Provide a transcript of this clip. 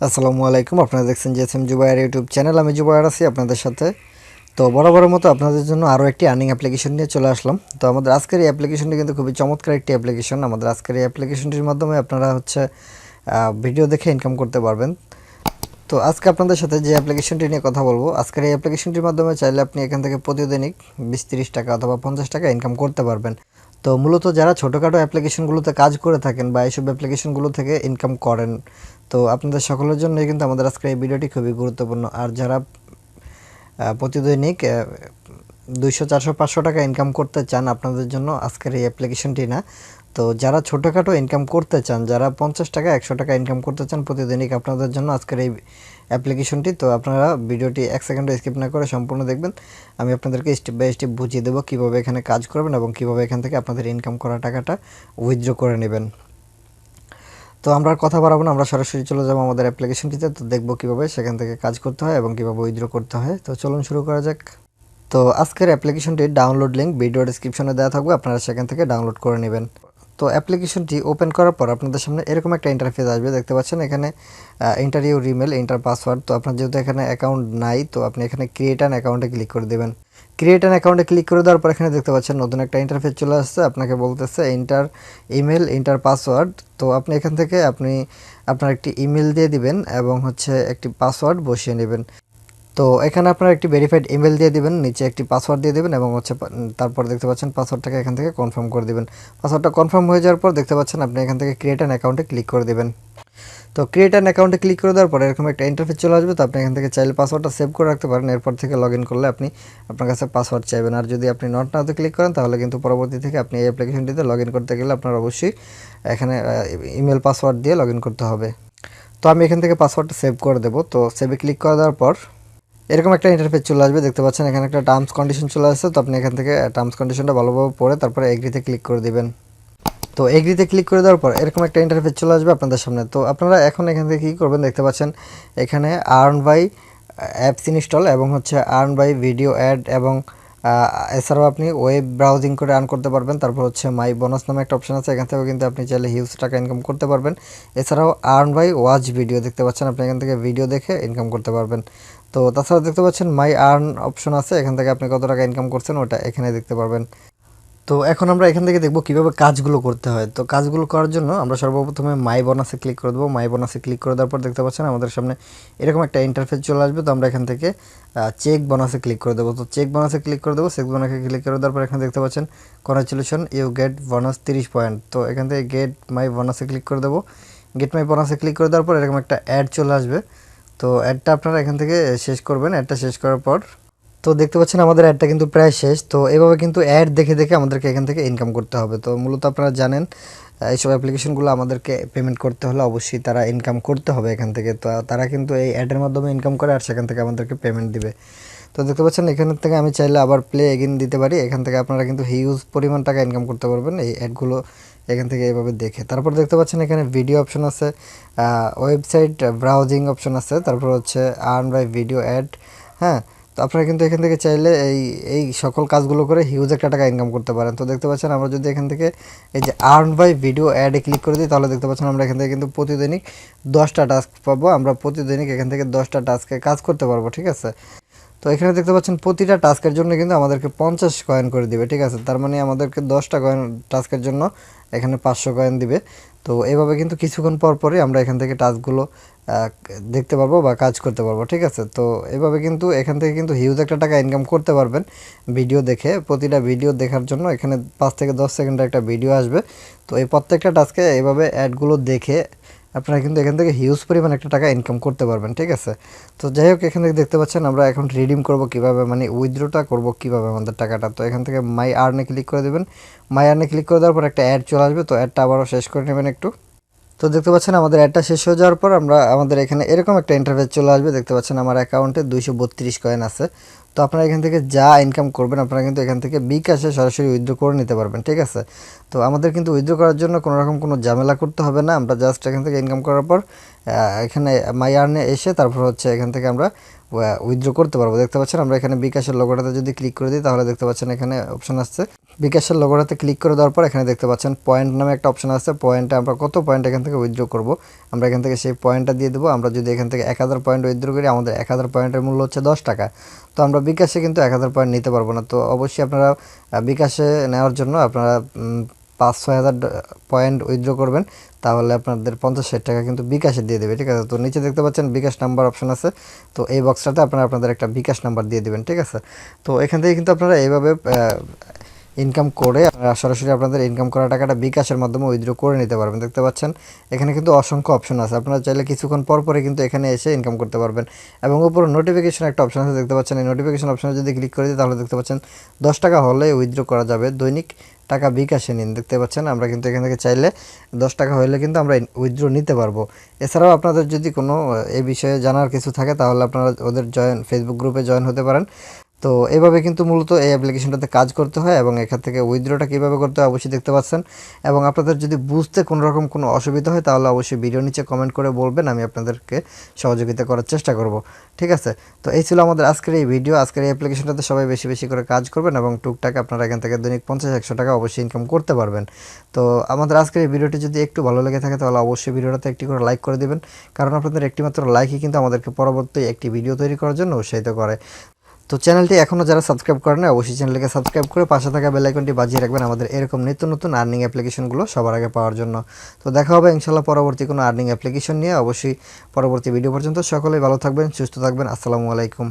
আসসালামু আলাইকুম। আপনারা দেখছেন জেএসএম জুবায়ের ইউটিউব চ্যানেল। আমি জুবায়ের আছি আপনাদের সাথে। তো বরাবরের মতো আপনাদের জন্য আরও একটি আর্নিং অ্যাপ্লিকেশন নিয়ে চলে আসলাম। তো আমাদের আজকের এই অ্যাপ্লিকেশনটি কিন্তু খুবই চমৎকার একটি অ্যাপ্লিকেশন। আমাদের আজকের এই অ্যাপ্লিকেশনটির মাধ্যমে আপনারা ভিডিও দেখে ইনকাম করতে পারবেন। তো আজকে আপনাদের সাথে যে অ্যাপ্লিকেশনটি নিয়ে কথা বলবো, আজকের এই অ্যাপ্লিকেশনটির মাধ্যমে চাইলে আপনি এখান থেকে প্রতিদিনই 20-30 টাকা অথবা 50 টাকা ইনকাম করতে পারবেন। তো মূলত যারা ছোটোখাটো অ্যাপ্লিকেশনগুলোতে কাজ করে থাকেন বা এইসব অ্যাপ্লিকেশনগুলো থেকে ইনকাম করেন, তো আপনাদের সকলের জন্যই কিন্তু আমাদের আজকের এই ভিডিওটি খুবই গুরুত্বপূর্ণ। আর যারা প্রতিদৈনিক 200, 400, 500 টাকা ইনকাম করতে চান, আপনাদের জন্য আজকের এই অ্যাপ্লিকেশনটি না। তো যারা ছোটোখাটো ইনকাম করতে চান, যারা 50 টাকা 100 টাকা ইনকাম করতে চান প্রতিদিনই, আপনাদের জন্য আজকের এই অ্যাপ্লিকেশনটি। তো আপনারা ভিডিওটি 1 সেকেন্ডও স্কিপ না করে সম্পূর্ণ দেখবেন। আমি আপনাদেরকে স্টেপ বাই স্টেপ বুঝিয়ে দেবো কীভাবে এখানে কাজ করবেন এবং কীভাবে এখান থেকে আপনাদের ইনকাম করা টাকাটা উইথড্র করে নেবেন। তো আমরা আর কথা বাড়াবো না, আমরা সরাসরি চলে যাবো আমাদের অ্যাপ্লিকেশনটিতে। তো দেখবো কীভাবে সেখান থেকে কাজ করতে হয় এবং কীভাবে উইথড্র করতে হয়। তো চলুন শুরু করা যাক। তো আজকের অ্যাপ্লিকেশনটির ডাউনলোড লিঙ্ক ভিডিও ডেসক্রিপশনে দেওয়া থাকবে, আপনারা সেখান থেকে ডাউনলোড করে নেবেন। তো অ্যাপ্লিকেশনটি ওপেন করার পর আপনাদের সামনে এরকম একটা ইন্টারফেস আসবে, দেখতে পাচ্ছেন এখানে enter your email, enter password. তো আপনার যেহেতু এখানে অ্যাকাউন্ট নাই, তো আপনি এখানে ক্রিয়েট অ্যান অ্যাকাউন্টে ক্লিক করে দেবেন। ক্রিয়েট অ্যান অ্যাকাউন্টে ক্লিক করে দেওয়ার পর এখানে দেখতে পাচ্ছেন নতুন একটা ইন্টারফেস চলে আসছে, আপনাকে বলতেছে এন্টার ইমেল, এন্টার পাসওয়ার্ড। তো আপনি এখান থেকে আপনার একটি ইমেল দিয়ে দিবেন এবং একটি পাসওয়ার্ড বসিয়ে নেবেন। তো এখানে আপনারা একটি ভেরিফাইড ইমেল দিয়ে দিবেন, নিচে একটি পাসওয়ার্ড দিয়ে দিবেন এবং তারপর দেখতে পাচ্ছেন পাসওয়ার্ডটাকে এখান থেকে কনফার্ম করে দিবেন। পাসওয়ার্ডটা কনফার্ম হয়ে যাওয়ার পর দেখতে পাচ্ছেন আপনি এখান থেকে ক্রিয়েট অ্যান অ্যাকাউন্টে ক্লিক করে দেবেন। তো ক্রিয়েট অ্যান অ্যাকাউন্টে ক্লিক করে দেওয়ার পরে এরকম একটা ইন্টারফেস চলে আসবে। তো আপনি এখান থেকে চাইলে পাসওয়ার্ডটা সেভ করে রাখতে পারেন, এরপর থেকে লগ ইন করলে আপনার কাছে পাসওয়ার্ড চাইবেন। আর যদি আপনি নট নাওতে ক্লিক করেন তাহলে কিন্তু পরবর্তী থেকে আপনি এই অ্যাপ্লিকেশনটিতে লগ ইন করতে গেলে আপনার অবশ্যই এখানে ইমেল পাসওয়ার্ড দিয়ে লগ ইন করতে হবে। তো আমি এখান থেকে পাসওয়ার্ডটা সেভ করে দেবো। তো সেভে ক্লিক করে দেওয়ার পর এরকম একটা ইন্টারফেস চলে আসবে, দেখতে পাচ্ছেন এখানে একটা টার্মস কন্ডিশন চলে আসছে। তো আপনি এখান থেকে টার্মস কন্ডিশনটা ভালোভাবে পড়ে তারপরে এগ্রিতে ক্লিক করে দিবেন। তো এগ্রিতে ক্লিক করে দেওয়ার পর এরকম একটা ইন্টারফেস চলে আসবে আপনাদের সামনে। তো আপনারা এখন এখান থেকে কী করবেন, দেখতে পাচ্ছেন এখানে আর্ন বাই অ্যাপস ইনস্টল এবং আর্ন বাই ভিডিও অ্যাড এবং এছাড়াও আপনি ওয়েব ব্রাউজিং করে আর্ন করতে পারবেন। তারপর মাই বোনাস নামে একটা অপশন আছে, এখান থেকেও কিন্তু আপনি চাইলে হিউজ টাকা ইনকাম করতে পারবেন। এছাড়াও আর্ন বাই ওয়াচ ভিডিও, দেখতে পাচ্ছেন আপনি এখান থেকে ভিডিও দেখে ইনকাম করতে পারবেন। তো তাছাড়া দেখতে পাচ্ছেন মাই আর্ন অপশন আছে, এখান থেকে আপনি কত টাকা ইনকাম করছেন ওটা এখানে দেখতে পারবেন। তো এখন আমরা এখান থেকে দেখব কিভাবে কাজগুলো করতে হয়। তো কাজগুলো করার জন্য আমরা সর্বপ্রথমে মাই বোনাসে ক্লিক করে দেবো। মাই বোনাসে ক্লিক করে দেওয়ার পর দেখতে পাচ্ছেন আমাদের সামনে এরকম একটা ইন্টারফেস চলে আসবে। তো আমরা এখান থেকে চেক বোনাসে ক্লিক করে দেবো। তো চেক বোনাসে ক্লিক করে দেবো। চেক বোনাসে ক্লিক করে দেওয়ার পর এখানে দেখতে পাচ্ছেন congratulation you get bonus 30 point. তো এখান থেকে গেট মাই বোনাসে ক্লিক করে দেবো। গেট মাই বোনাসে ক্লিক করে দেওয়ার পর এরকম একটা অ্যাড চলে আসবে। তো অ্যাডটা আপনারা এখান থেকে শেষ করবেন। অ্যাডটা শেষ করার পর তো দেখতে পাচ্ছেন আমাদের অ্যাডটা কিন্তু প্রায় শেষ। তো এভাবে কিন্তু অ্যাড দেখে দেখে আমাদেরকে এখান থেকে ইনকাম করতে হবে। তো মূলত আপনারা জানেন এইসব অ্যাপ্লিকেশনগুলো আমাদেরকে পেমেন্ট করতে হলে অবশ্যই তারা ইনকাম করতে হবে এখান থেকে। তো তারা কিন্তু এই অ্যাডের মাধ্যমে ইনকাম করে আর সেখান থেকে আমাদেরকে পেমেন্ট দিবে। তো দেখতে পাচ্ছেন এখান থেকে আমি চাইলে আবার প্লে এগেইন দিতে পারি। এখান থেকে আপনারা কিন্তু হিউজ পরিমাণ টাকা ইনকাম করতে পারবেন এই অ্যাডগুলো এখান থেকে এইভাবে দেখে। তারপর দেখতে পাচ্ছেন এখানে ভিডিও অপশন আছে, ওয়েবসাইট ব্রাউজিং অপশন আছে, তারপর আর্ন বাই ভিডিও অ্যাড। হ্যাঁ, তো আপনারা কিন্তু এখান থেকে চাইলে এই সকল কাজগুলো করে হিউজ একটা টাকা ইনকাম করতে পারেন। তো দেখতে পাচ্ছেন আমরা যদি এখান থেকে এই যে আর্ন বাই ভিডিও অ্যাডে ক্লিক করে দিই তাহলে দেখতে পাচ্ছেন আমরা এখান থেকে কিন্তু প্রতিদিনই 10টা টাস্ক পাবো। আমরা প্রতিদিনই এখান থেকে 10টা টাস্কে কাজ করতে পারবো, ঠিক আছে। তো এখানে দেখতে পাচ্ছেন প্রতিটা টাস্কের জন্য কিন্তু আমাদেরকে 50 কয়েন করে দিবে, ঠিক আছে। তার মানে আমাদেরকে 10টা কয়েন টাস্কের জন্য এখানে 500 কয়েন দিবে। তো এভাবে কিন্তু কিছুক্ষণ পর পরই আমরা এখান থেকে টাস্কগুলো দেখতে পারবো বা কাজ করতে পারবো, ঠিক আছে। তো এভাবে কিন্তু এখান থেকে কিন্তু হিউজ একটা টাকা ইনকাম করতে পারবেন ভিডিও দেখে। প্রতিটা ভিডিও দেখার জন্য এখানে 5 থেকে 10 সেকেন্ডের একটা ভিডিও আসবে। তো এই প্রত্যেকটা টাস্কে এইভাবে অ্যাডগুলো দেখে আপনারা কিন্তু এখান থেকে হিউজ পরিমাণ একটা টাকা ইনকাম করতে পারবেন, ঠিক আছে। তো যাই হোক, এখান থেকে দেখতে পাচ্ছেন আমরা এখন রিডিম করব কিভাবে, মানে উইথড্রটা করব কিভাবে আমাদের টাকাটা। তো এখান থেকে মাই আর্নে ক্লিক করে দেবেন। মাই আর্নে ক্লিক করে দেওয়ার পর একটা অ্যাড চলে আসবে। তো অ্যাডটা আবারও শেষ করে নেবেন একটু। তো দেখতে পাচ্ছেন আমাদের অ্যাডটা শেষ হয়ে যাওয়ার পর আমাদের এখানে এরকম একটা ইন্টারফেস চলে আসবে। দেখতে পাচ্ছেন আমার অ্যাকাউন্টে 232 কয়েন আছে। তো আপনারা এখান থেকে যা ইনকাম করবেন আপনারা কিন্তু এখান থেকে বিকাশে সরাসরি উইথড্র করে নিতে পারবেন, ঠিক আছে। তো আমাদের কিন্তু উইথড্র করার জন্য কোনো রকম কোনো ঝামেলা করতে হবে না। আমরা জাস্ট এখান থেকে ইনকাম করার পর এখানে মাই আর্নে এসে তারপর হচ্ছে এখান থেকে আমরা উইথড্র করতে পারবো। দেখতে পাচ্ছেন আমরা এখানে বিকাশের লোগোটাতে যদি ক্লিক করে দিই তাহলে দেখতে পাচ্ছেন এখানে অপশন আসছে। বিকাশের লোগোটাতে ক্লিক করে দেওয়ার পর এখানে দেখতে পাচ্ছেন পয়েন্ট নামে একটা অপশন আছে। পয়েন্টে আমরা কত পয়েন্ট এখান থেকে উইথড্র করব, আমরা এখান থেকে সেই পয়েন্টটা দিয়ে দেবো। আমরা যদি এখান থেকে 1000 পয়েন্ট উইথড্র করি, আমাদের 1000 পয়েন্টের মূল্য হচ্ছে 10 টাকা। তো আমরা বিকাশে কিন্তু 1000 পয়েন্ট নিতে পারবো না। তো অবশ্যই আপনারা বিকাশে নেওয়ার জন্য আপনারা 5-6 হাজার পয়েন্ট উইথড্র করবেন, তাহলে আপনাদের 50-60 টাকা কিন্তু বিকাশে দিয়ে দেবে। ঠিক আছে, তো নিচে দেখতে পাচ্ছেন বিকাশ নাম্বার অপশন আছে। তো এই বক্সটাতে আপনারা আপনাদের একটা বিকাশ নাম্বার দিয়ে দেবেন। ঠিক আছে, তো এখান থেকে কিন্তু আপনারা এইভাবে ইনকাম করে আপনারা সরাসরি আপনাদের ইনকাম করা টাকাটা বিকাশের মাধ্যমে উইথড্র করে নিতে পারবেন। দেখতে পাচ্ছেন এখানে কিন্তু অসংখ্য অপশন আছে, আপনারা চাইলে কিছুক্ষণ পর পরে কিন্তু এখানে এসে ইনকাম করতে পারবেন। এবং উপরে নোটিফিকেশন একটা অপশন আছে, দেখতে পাচ্ছেন এই নোটিফিকেশন অপশনে যদি ক্লিক করে দিই তাহলে দেখতে পাচ্ছেন 10 টাকা হলে উইথড্র করা যাবে, দৈনিক টাকা বিকাশে নিন। দেখতে পাচ্ছেন আমরা কিন্তু এখান থেকে চাইলে 10 টাকা হলে কিন্তু আমরা উইথড্র নিতে পারবো। এছাড়াও আপনাদের যদি কোনো এই বিষয়ে জানার কিছু থাকে তাহলে আপনারা ওদের ফেসবুক গ্রুপে জয়েন হতে পারেন। তো এভাবে কিন্তু মূলত এই অ্যাপ্লিকেশনটাতে কাজ করতে হয় এবং এখান থেকে উইথড্রটা কীভাবে করতে হয় অবশ্যই দেখতে পাচ্ছেন। এবং আপনাদের যদি বুঝতে কোনো রকম কোনো অসুবিধা হয় তাহলে অবশ্যই ভিডিও নিচে কমেন্ট করে বলবেন, আমি আপনাদেরকে সহযোগিতা করার চেষ্টা করব। ঠিক আছে, তো এই ছিল আমাদের আজকের এই ভিডিও। আজকের এই অ্যাপ্লিকেশনটাতে সবাই বেশি বেশি করে কাজ করবেন এবং টুকটাক আপনারা এখান থেকে দৈনিক 50-100 টাকা অবশ্যই ইনকাম করতে পারবেন। তো আমাদের আজকের এই ভিডিওটি যদি একটু ভালো লেগে থাকে তাহলে অবশ্যই ভিডিওটাতে একটি করে লাইক করে দেবেন, কারণ আপনাদের একটি মাত্র লাইকই কিন্তু আমাদেরকে পরবর্তী একটি ভিডিও তৈরি করার জন্য উৎসাহিত করে। তো চ্যানেলটি এখনও যারা সাবস্ক্রাইব করেন না অবশ্যই চ্যানেলটিকে সাবস্ক্রাইব করে পাশে থাকা বেল আইকনটি বাজিয়ে রাখবেন আমাদের এরকম নিত্য নতুন আর্নিং অ্যাপ্লিকেশনগুলো সবার আগে পাওয়ার জন্য। তো দেখা হবে ইনশাল্লাহ পরবর্তী কোনো আর্নিং অ্যাপ্লিকেশন নিয়ে। অবশ্যই পরবর্তী ভিডিও পর্যন্ত সকলেই ভালো থাকবেন, সুস্থ থাকবেন। আসসালামু আলাইকুম।